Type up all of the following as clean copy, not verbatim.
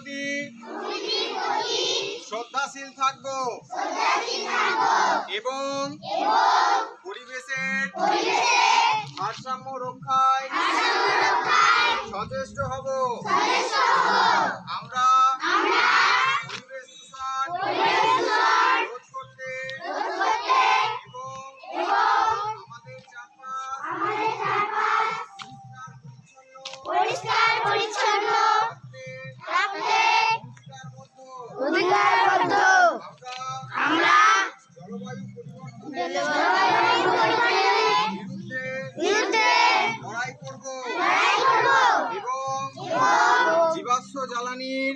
প্রতি শ্রদ্ধাশীল থাকব এবং পরিবেশের ভারসাম্য রক্ষায় সচেষ্ট হব। আমরা পরিবেশ দূষণ রোধ করতে এবং আমাদের চারপাশ পরিষ্কার পরিচ্ছন্ন রাখতে অঙ্গীকারবদ্ধ। আমরা জলবায়ু পরিবর্তনের বিরুদ্ধে লড়াই করব এবং জীবাশ্ম জ্বালানির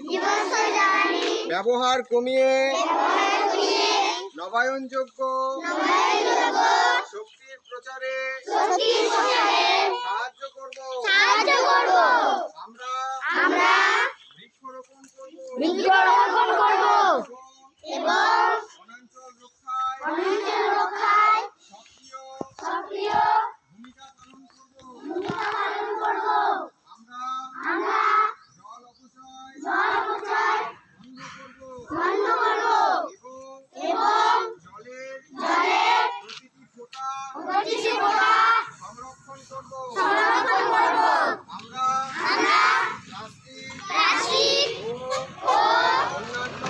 ব্যবহার কমিয়ে নবায়নযোগ্য শক্তির প্রচারে সাহায্য করব। আমরা বৃক্ষরোপণ করব এবং বনাঞ্চল রক্ষায় সক্রিয় ভূমিকা পালন করব। আমরা জল অপচয় বন্ধ করব এবং জলের প্রতিটি ফোঁটা সংরক্ষণ করব। আমরা প্লাস্টিক ও অন্যান্য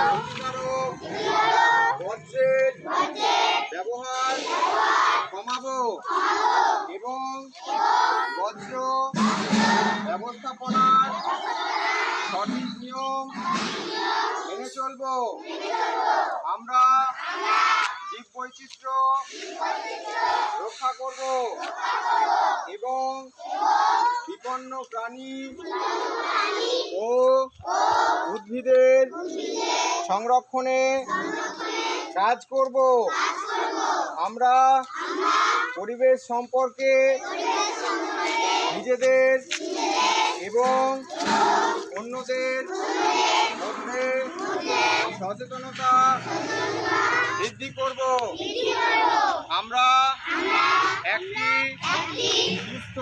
ক্ষতিকারক বর্জ্যের ব্যবহার কমাবো এবং বর্জ্য ব্যবস্থাপনার সঠিক নিয়ম মেনে চলব। আমরা জীববৈচিত্র্য রক্ষা করব এবং বিপন্ন প্রাণী ও উদ্ভিদের সংরক্ষণে কাজ করব। আমরা পরিবেশ সম্পর্কে নিজেদের এবং অন্যদের মধ্যে সচেতনতা বৃদ্ধি করব। আমরা একটি সুস্থ